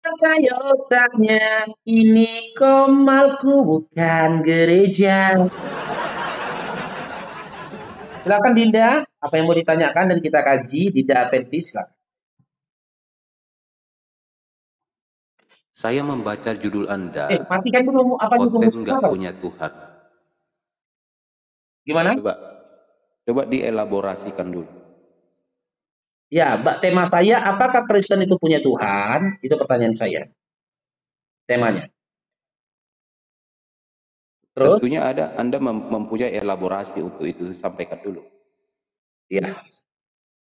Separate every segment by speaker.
Speaker 1: Kayotanya, ini komalku bukan gereja. Silakan Dinda, apa yang mau ditanyakan dan kita kaji. Dinda Apenti, silakan.
Speaker 2: Saya membaca judul Anda,
Speaker 1: Matikan dulu apa judul
Speaker 2: Khotib
Speaker 1: musik
Speaker 2: nggak
Speaker 1: apa?
Speaker 2: punya Tuhan.
Speaker 1: Gimana?
Speaker 2: Coba dielaborasikan dulu.
Speaker 1: Ya, Mbak, tema saya, apakah Kristen itu punya Tuhan? Itu pertanyaan saya. Temanya. Terus,
Speaker 2: Tentunya Anda mempunyai elaborasi untuk itu, sampaikan dulu.
Speaker 1: ya,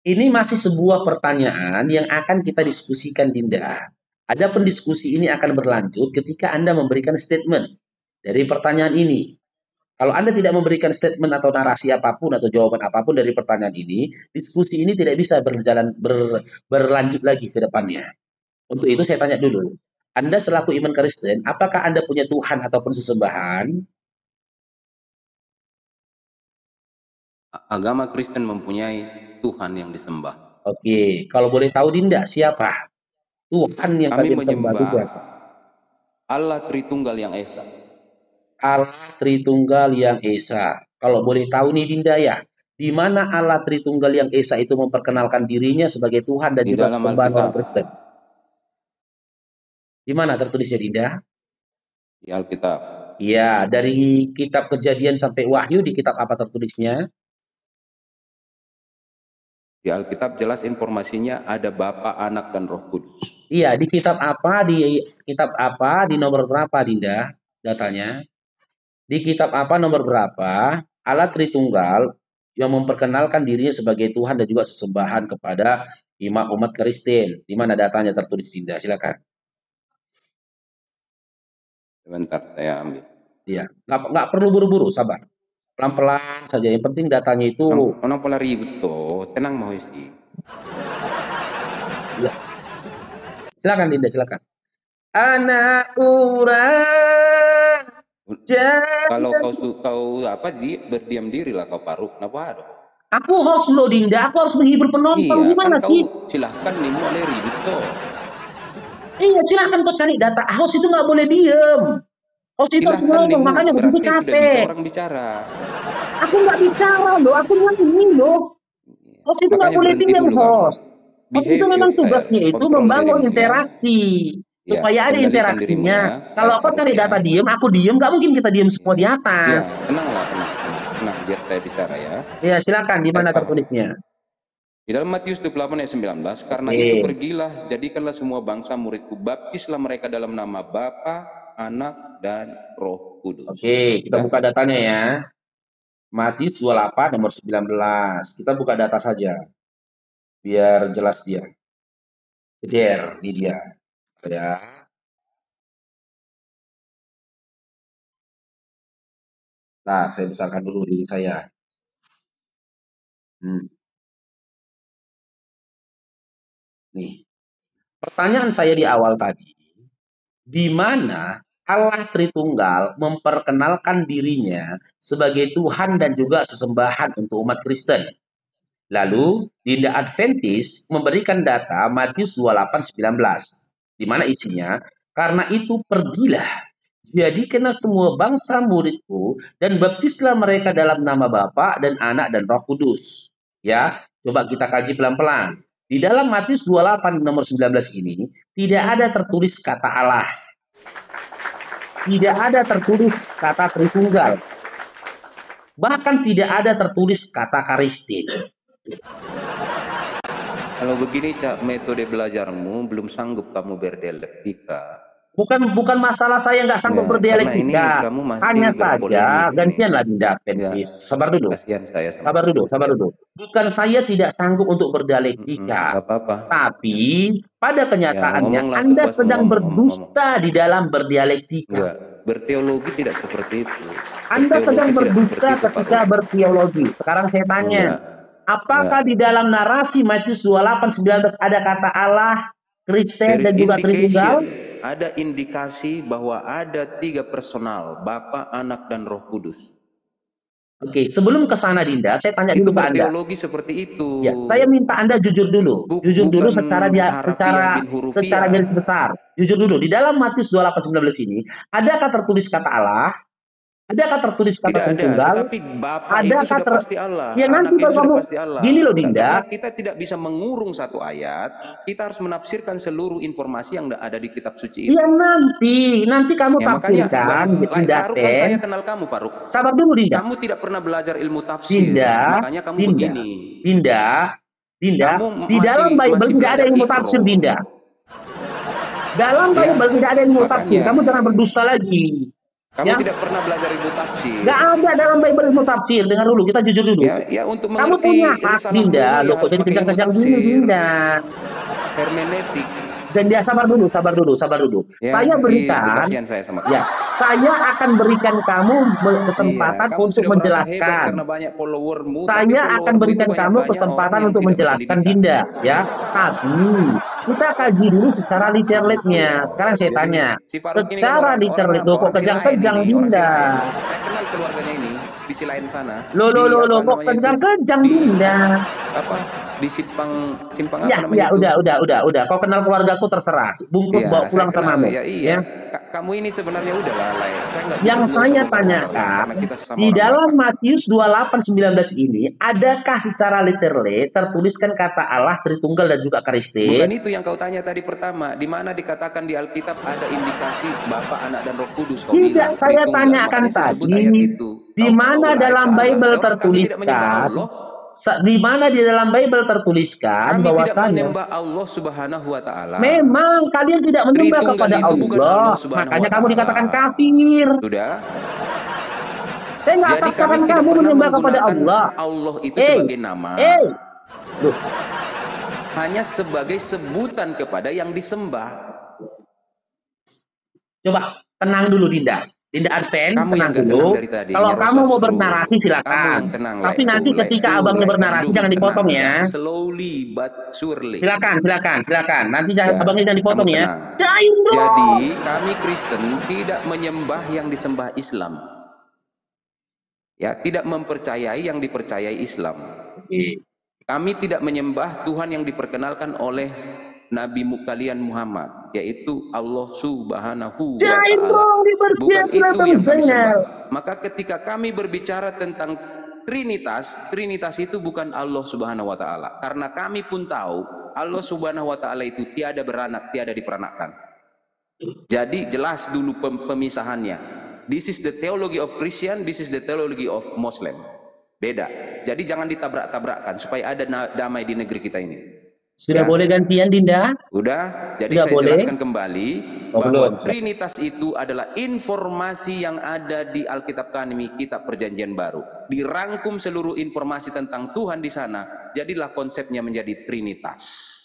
Speaker 1: ini masih sebuah pertanyaan yang akan kita diskusikan, Dinda. Adapun diskusi ini akan berlanjut ketika Anda memberikan statement dari pertanyaan ini. Kalau Anda tidak memberikan statement atau narasi apapun atau jawaban apapun dari pertanyaan ini, diskusi ini tidak bisa berlanjut lagi ke depannya. Untuk itu saya tanya dulu, Anda selaku iman Kristen, apakah Anda punya Tuhan ataupun sesembahan?
Speaker 2: Agama Kristen mempunyai Tuhan yang disembah.
Speaker 1: Oke, kalau boleh tahu Dinda, siapa Tuhan yang
Speaker 2: Kami
Speaker 1: kalian sembah itu
Speaker 2: menyembah
Speaker 1: siapa?
Speaker 2: Allah Tritunggal yang Esa.
Speaker 1: Allah Tritunggal yang Esa. Kalau boleh tahu nih Dinda ya, di mana Allah Tritunggal yang Esa itu memperkenalkan dirinya sebagai Tuhan dan
Speaker 2: Di
Speaker 1: juga
Speaker 2: dalam
Speaker 1: sesembahan orang
Speaker 2: Alkitab.
Speaker 1: Kristen? Di mana tertulisnya Dinda?
Speaker 2: Di Alkitab.
Speaker 1: Iya, dari kitab Kejadian sampai Wahyu di kitab apa tertulisnya?
Speaker 2: Di Alkitab jelas informasinya ada Bapa, Anak, dan Roh Kudus.
Speaker 1: Iya, di kitab apa? Di kitab apa? Di nomor berapa, Dinda? Datanya. Di kitab apa nomor berapa? Allah Tritunggal yang memperkenalkan dirinya sebagai Tuhan dan juga sesembahan kepada umat Kristen. Di mana datanya tertulis, Dinda? Silakan.
Speaker 2: Sebentar, saya ambil.
Speaker 1: Iya, nggak perlu buru-buru, sabar. Pelan-pelan saja. Yang penting datanya itu.
Speaker 2: Orang pola ribut tuh, tenang mau isi.
Speaker 1: Ya. Silakan, Dinda, silakan. Anak urang.
Speaker 2: Kalau kau apa berdiam diri lah kau Paruk, kenapa ada?
Speaker 1: Aku host loh Dinda, aku harus menghibur penonton.
Speaker 2: Iya, kan
Speaker 1: Gimana
Speaker 2: kau
Speaker 1: sih?
Speaker 2: silahkan nih mulai ribut tuh.
Speaker 1: Iya, silahkan kau cari data. Host itu nggak boleh diem. Host itu harus
Speaker 2: Silahkan nih
Speaker 1: ngomong, makanya bos itu
Speaker 2: berarti sudah bisa
Speaker 1: capek.
Speaker 2: orang bicara.
Speaker 1: Aku nggak bicara loh, aku nyanyi loh. Host itu nggak
Speaker 2: Makanya
Speaker 1: boleh
Speaker 2: berhenti
Speaker 1: diem,
Speaker 2: dulu kamu.
Speaker 1: host. Host itu
Speaker 2: Behavior
Speaker 1: memang
Speaker 2: saya
Speaker 1: tugasnya itu
Speaker 2: kontrol
Speaker 1: membangun
Speaker 2: dirimu ya.
Speaker 1: interaksi.
Speaker 2: Ya,
Speaker 1: Supaya ada
Speaker 2: kendalikan dirimu
Speaker 1: interaksinya.
Speaker 2: ya.
Speaker 1: Kalau kau cari
Speaker 2: Harusnya.
Speaker 1: data diem, aku diem, nggak mungkin kita diem semua
Speaker 2: Ya,
Speaker 1: di
Speaker 2: ya,
Speaker 1: atas.
Speaker 2: tenanglah, tenang, biar saya bicara ya.
Speaker 1: Ya, silakan. Di
Speaker 2: Saya
Speaker 1: mana
Speaker 2: paham.
Speaker 1: tertulisnya?
Speaker 2: Di dalam Matius 28 ayat 19, karena
Speaker 1: Oke.
Speaker 2: itu pergilah, jadikanlah semua bangsa muridku, baptislah mereka dalam nama Bapa, Anak, dan Roh Kudus.
Speaker 1: Oke, kita
Speaker 2: Ya.
Speaker 1: buka datanya ya. Matius 28 nomor 19. Kita buka data saja. Biar jelas dia. Di dia. Ya. Nah, saya besarkan dulu diri saya. Nih, pertanyaan saya di awal tadi, di mana Allah Tritunggal memperkenalkan dirinya sebagai Tuhan dan juga sesembahan untuk umat Kristen. Lalu, Dinda Adventis memberikan data Matius 28:19, di mana isinya, karena itu pergilah, jadikanlah semua bangsa muridku, dan baptislah mereka dalam nama Bapa dan Anak dan Roh Kudus. Ya, coba kita kaji pelan-pelan. Di dalam Matius 28 nomor 19 ini, tidak ada tertulis kata Allah. Tidak ada tertulis kata Tritunggal. Bahkan tidak ada tertulis kata Karistin.
Speaker 2: Kalau begini Cak, metode belajarmu belum sanggup kamu berdialektika.
Speaker 1: Bukan masalah saya nggak sanggup
Speaker 2: Ya, karena ini
Speaker 1: berdialektika.
Speaker 2: kamu masih
Speaker 1: Hanya
Speaker 2: berpolemik
Speaker 1: saja,
Speaker 2: ini.
Speaker 1: gantianlah Dinda
Speaker 2: Ya,
Speaker 1: Adventis. Sabar dulu.
Speaker 2: kasihan saya sama
Speaker 1: Sabar dulu,
Speaker 2: kamu.
Speaker 1: sabar
Speaker 2: Ya.
Speaker 1: dulu. Bukan saya tidak sanggup untuk berdialektika.
Speaker 2: Gak apa-apa.
Speaker 1: Tapi pada
Speaker 2: Ya,
Speaker 1: kenyataannya
Speaker 2: ngomonglah
Speaker 1: Anda
Speaker 2: sepuasmu
Speaker 1: sedang
Speaker 2: ngomong.
Speaker 1: berdusta di dalam berdialektika.
Speaker 2: Enggak, berteologi tidak seperti itu.
Speaker 1: Anda sedang
Speaker 2: Berteologi tidak
Speaker 1: berdusta
Speaker 2: seperti itu, Pak
Speaker 1: ketika
Speaker 2: Rum.
Speaker 1: berteologi. Sekarang saya tanya,
Speaker 2: Enggak.
Speaker 1: apakah di dalam narasi Matius 28:19 ada kata Allah, Kristen,
Speaker 2: There is
Speaker 1: dan juga Tritunggal?
Speaker 2: indication, ada indikasi bahwa ada 3 personal, Bapa, Anak, dan Roh Kudus.
Speaker 1: Oke, sebelum ke sana Dinda, saya tanya
Speaker 2: Itu
Speaker 1: dulu ke Anda.
Speaker 2: berteologi seperti itu.
Speaker 1: Ya, saya minta Anda jujur dulu. Jujur dulu
Speaker 2: Bukan harafiah
Speaker 1: secara
Speaker 2: bin hurufiah.
Speaker 1: garis besar. Jujur dulu. Di dalam Matius 28:19 ini, adakah tertulis kata Allah? Adakah tertulis kata
Speaker 2: Tidak ada,
Speaker 1: Tritunggal?
Speaker 2: tetapi Bapa itu
Speaker 1: Adakah
Speaker 2: sudah pasti Allah,
Speaker 1: Ya nanti
Speaker 2: Anak itu
Speaker 1: baru
Speaker 2: sudah
Speaker 1: kamu
Speaker 2: pasti Allah.
Speaker 1: gini loh
Speaker 2: Karena
Speaker 1: Dinda.
Speaker 2: kita tidak bisa mengurung satu ayat, kita harus menafsirkan seluruh informasi yang ada di kitab suci itu.
Speaker 1: Ya nanti kamu
Speaker 2: Ya makanya,
Speaker 1: tafsirkan Dinda
Speaker 2: Faruk kan saya kenal kamu, Faruk.
Speaker 1: Sabar dulu Dinda.
Speaker 2: Kamu tidak pernah belajar ilmu tafsir, makanya kamu begini.
Speaker 1: Dinda,
Speaker 2: Kamu
Speaker 1: di dalam Bible tidak ada ilmu tafsir Dinda. Dalam Bible tidak ada ilmu tafsir. Kamu jangan berdusta lagi.
Speaker 2: Kamu tidak pernah belajar ilmu tafsir.
Speaker 1: Gak ada dalam Bible ilmu tafsir. Dengar dulu, kita jujur dulu.
Speaker 2: Ya untuk
Speaker 1: kamu
Speaker 2: mengerti
Speaker 1: punya hak Dinda. Lo kok jadi kencang-kencang gini Dinda.
Speaker 2: Hermeneutik.
Speaker 1: Dan dia sabar dulu. Ya, saya berikan. Saya akan berikan kamu kesempatan untuk menjelaskan.
Speaker 2: Karena banyak followermu.
Speaker 1: Saya akan berikan kamu kesempatan untuk menjelaskan Dinda, ya. Tapi kita kaji dulu secara literate-nya. Sekarang saya tanya, secara literate lo kok kejang-kejang Dinda?
Speaker 2: Saya kenal keluarganya ini di sisi lain sana.
Speaker 1: Lo kok kejang-kejang Dinda?
Speaker 2: Apa? Di simpang
Speaker 1: ya,
Speaker 2: apa namanya?
Speaker 1: Ya, udah. Kau kenal keluargaku terserah. Bungkus bawa pulang samamu.
Speaker 2: Ya. Kamu ini sebenarnya udahlah,
Speaker 1: yang saya tanyakan di dalam Matius 28:19 ini, adakah secara literally tertuliskan kata Allah Tritunggal dan juga Kristen?
Speaker 2: Bukan itu yang kau tanya tadi pertama. Di mana dikatakan di Alkitab ada indikasi Bapa, Anak dan Roh Kudus? Kau
Speaker 1: tidak, saya tanyakan tadi. Di mana dalam Bible tertuliskan? Di mana di dalam Bible tertuliskan bahwasanya
Speaker 2: menyembah Allah Subhanahu wa taala.
Speaker 1: Memang kalian tidak menyembah kepada Allah. Makanya kamu dikatakan kafir.
Speaker 2: Sudah.
Speaker 1: Saya nggak paksakan kamu menyembah kepada Allah.
Speaker 2: Allah itu sebagai nama. Hanya sebagai sebutan kepada yang disembah.
Speaker 1: Coba tenang dulu Dinda Advent, tenang dulu. Kalau kamu mau bernarasi silakan. Tapi nanti ketika abangnya bernarasi jangan dipotong ya.
Speaker 2: Slowly but surely.
Speaker 1: Silakan. Nanti abangnya jangan dipotong ya.
Speaker 2: Jadi kami Kristen tidak menyembah yang disembah Islam. Ya, tidak mempercayai yang dipercayai Islam. Kami tidak menyembah Tuhan yang diperkenalkan oleh Nabi kalian Muhammad, yaitu Allah Subhanahu wa ta'ala. Bukan itu yang kami sembah. Maka ketika kami berbicara tentang Trinitas itu bukan Allah Subhanahu wa ta'ala. Karena kami pun tahu Allah Subhanahu wa ta'ala itu tiada beranak, tiada diperanakkan. Jadi jelas dulu pemisahannya. This is the theology of Christian, this is the theology of Muslim. Beda. Jadi jangan ditabrak-tabrakkan supaya ada damai di negeri kita ini.
Speaker 1: Sudah boleh gantian Dinda?
Speaker 2: Udah, jadi saya jelaskan kembali bahwa Trinitas itu adalah informasi yang ada di Alkitab kami, kitab Perjanjian Baru. Dirangkum seluruh informasi tentang Tuhan di sana, jadilah konsepnya menjadi Trinitas.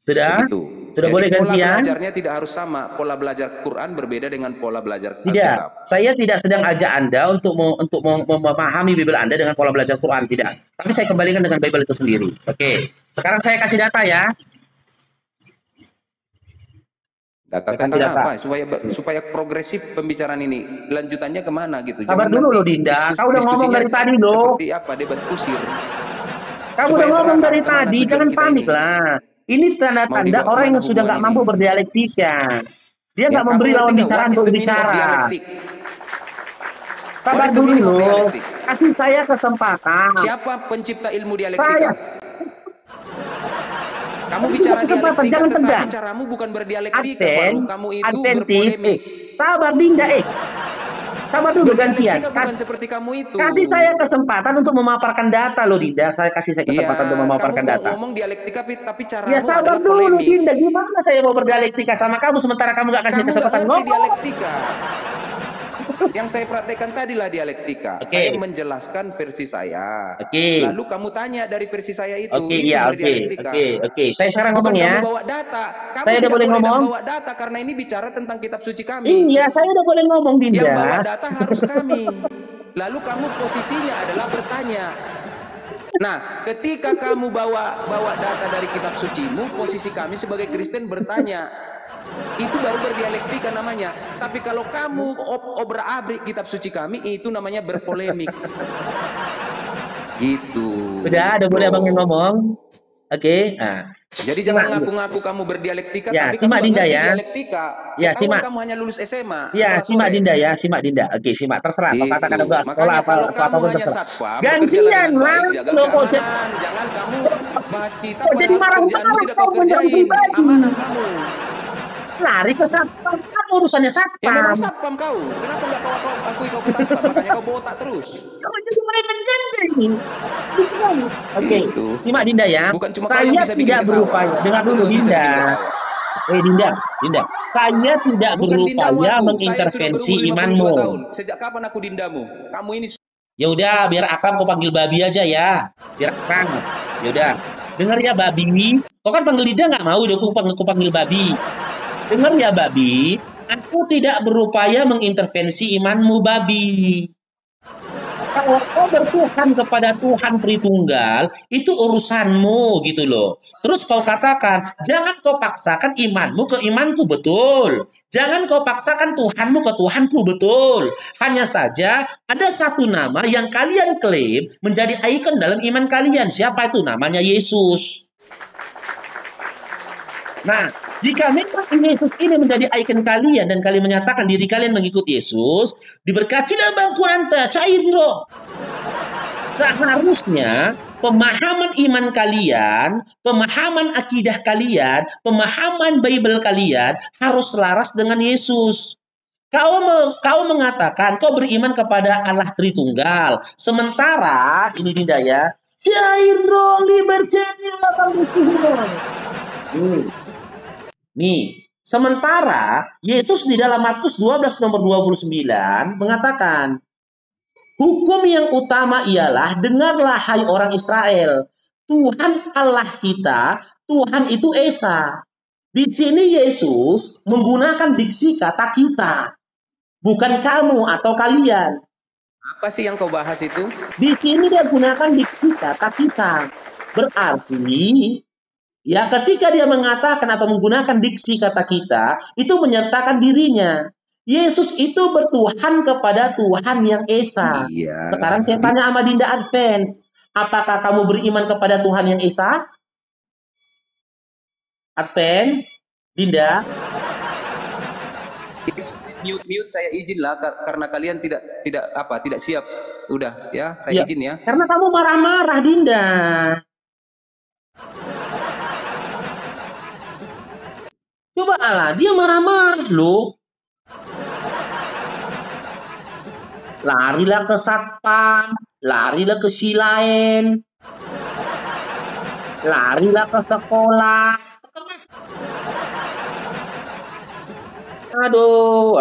Speaker 1: Sudah?
Speaker 2: Begitu.
Speaker 1: Sudah
Speaker 2: jadi
Speaker 1: boleh gantian?
Speaker 2: Pola belajarnya tidak harus sama. Pola belajar Quran berbeda dengan pola belajar Alkitab.
Speaker 1: Tidak, saya tidak sedang ajak Anda untuk memahami Bible Anda dengan pola belajar Quran, tidak. Tapi saya kembalikan dengan Bible itu sendiri. Oke, sekarang saya kasih data ya.
Speaker 2: Data tentang apa? Supaya progresif pembicaraan ini. Lanjutannya kemana gitu?
Speaker 1: Sabar dulu loh Dinda, kau udah ngomong dari tadi loh.
Speaker 2: Seperti apa? Debat kusir.
Speaker 1: Kamu udah ngomong dari tadi, jangan panik lah. Ini tanda-tanda orang yang sudah nggak mampu berdialektika. Dia nggak memberi lawan bicara untuk bicara. Sabar dulu, kasih saya kesempatan.
Speaker 2: Siapa pencipta ilmu dialektika? Kamu bicara
Speaker 1: kesempatan, jangan tegang.
Speaker 2: Bicaramu bukan berdialektika, kamu itu berpolemik.
Speaker 1: Sabar Dinda, sabar dulu gantian.
Speaker 2: Seperti kamu itu.
Speaker 1: Kasih saya kesempatan untuk memaparkan data loh Dinda. Saya kasih saya kesempatan untuk memaparkan data.
Speaker 2: Kamu ngomong dialektika tapi cara.
Speaker 1: Ya sabar dulu Dinda. Gimana saya mau berdialektika sama kamu sementara kamu gak kasih kesempatan ngomong?
Speaker 2: Dialektika. Yang saya praktekkan tadilah dialektika. Saya menjelaskan versi saya. Lalu kamu tanya dari versi saya itu.
Speaker 1: Oke. Saya sekarang ngomong ya.
Speaker 2: Kamu bawa data.
Speaker 1: Saya udah boleh ngomong.
Speaker 2: Bawa data karena ini bicara tentang kitab suci kami.
Speaker 1: Iya, saya udah boleh ngomong Dinda.
Speaker 2: Yang bawa data harus kami. Lalu kamu posisinya adalah bertanya. Nah, ketika kamu bawa data dari kitab sucimu, posisi kami sebagai Kristen bertanya, itu baru berdialektika namanya. Tapi kalau kamu obrak-abrik kitab suci kami, itu namanya berpolemik. Gitu.
Speaker 1: Udah boleh abang yang ngomong. Oke, nah.
Speaker 2: Jadi jangan ngaku-ngaku kamu berdialektika,
Speaker 1: ya,
Speaker 2: tapi kamu
Speaker 1: Dinda
Speaker 2: ngerti
Speaker 1: ya.
Speaker 2: dialektika.
Speaker 1: Ya,
Speaker 2: simak. Kamu hanya lulus SMA.
Speaker 1: Ya, simak Dinda ya, simak Dinda. Oke, simak, terserah. Kau katakan enggak sekolah apa
Speaker 2: kalau kamu hanya satpam, gantian baik, jaga keamanan. Jangan kamu bahas kita padahal pekerjaanmu tidak kau kerjain. Amanah kamu.
Speaker 1: Lari ke satpam, apa urusannya satpam?
Speaker 2: Ya memang satpam kau. Kenapa enggak kau akui kau ke satpam? Makanya kau botak terus.
Speaker 1: Kau jadi mereka janda ini. Oke, simak Dinda ya.
Speaker 2: Bukan cuma
Speaker 1: saya tidak berupaya. Dengar dulu Dinda. Dinda. Saya tidak berupaya mengintervensi imanmu.
Speaker 2: Sejak kapan aku Dindamu? Kamu ini.
Speaker 1: Ya udah, biar Akram kau panggil babi aja ya. Biar Akram. Ya udah. Dengar ya babi. Kau kan panggil Dinda nggak mau, udah kau panggil babi. Dengar ya babi. Aku tidak berupaya mengintervensi imanmu babi. Kalau kau bertuhan kepada Tuhan Tritunggal, itu urusanmu gitu loh. Terus kau katakan, jangan kau paksakan imanmu ke imanku, betul. Jangan kau paksakan Tuhanmu ke Tuhanku, betul. Hanya saja ada satu nama yang kalian klaim menjadi ikon dalam iman kalian. Siapa itu? Namanya Yesus. Nah, jika memang Yesus ini menjadi ikon kalian dan kalian menyatakan diri kalian mengikuti Yesus, diberkatilah bangku anta, cairro. Seharusnya pemahaman iman kalian, pemahaman akidah kalian, pemahaman Bible kalian harus selaras dengan Yesus. Kau mengatakan kau beriman kepada Allah Tritunggal, sementara ini Dinda ya, cairro liberkatilah bangku. Nih, sementara Yesus di dalam Markus 12 nomor 29 mengatakan, hukum yang utama ialah, dengarlah hai orang Israel, Tuhan Allah kita, Tuhan itu Esa. Di sini Yesus menggunakan diksi kata kita, bukan kamu atau kalian.
Speaker 2: Apa sih yang kau bahas itu?
Speaker 1: Di sini dia gunakan diksi kata kita. Berarti ya, ketika dia mengatakan atau menggunakan diksi kata kita, itu menyertakan dirinya. Yesus itu bertuhan kepada Tuhan yang Esa.
Speaker 2: Iya.
Speaker 1: Sekarang saya tanya sama Dinda Advance, apakah kamu beriman kepada Tuhan yang Esa? Advance, Dinda?
Speaker 2: Mute saya izin lah, karena kalian tidak siap. Udah ya, saya izin ya.
Speaker 1: Karena kamu marah-marah, Dinda. Coba lah, dia marah-marah loh. Larilah ke satpam, larilah ke silain, larilah ke sekolah. Aduh.